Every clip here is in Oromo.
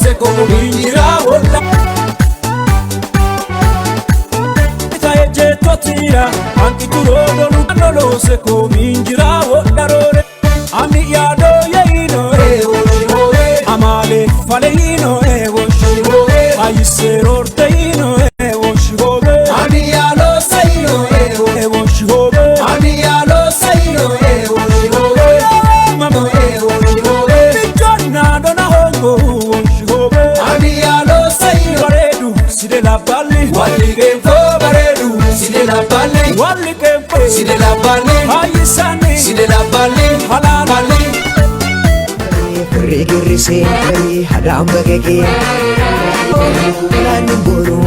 se comincia a volar. Tira, anche tu non lo se comincia a volare. Ami yado yeino e amale faleino e woshibo ayisero teino e woshibo ami yalo saino e woshibo ami yalo saino e woshibo mama e woshibo bijonna dona hongo woshibo ami yalo saino baredu side la balli wali gemfo baredu side la balli wali gemfo side la balli ayisani side la balli halali Rigirisi hadam bagege Nanin boru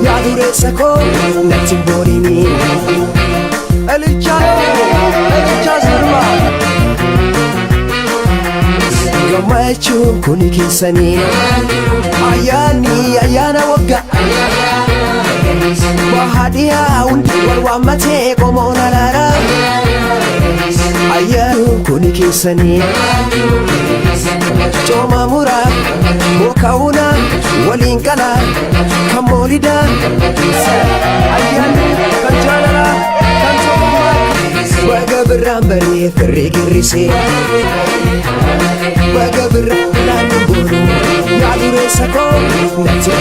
yadure sako natin borini Elicha zirma Gamachu kuni kisani ayana wagga Bahadia warwamate komona lara Ayanu kuni kisani Choma mura Bokauna Walinkala Kamolida Ayanu Kanjanala Kanchoma Waga berambari Ferrigirisi Waga berambari Namburu Yadure sako Nati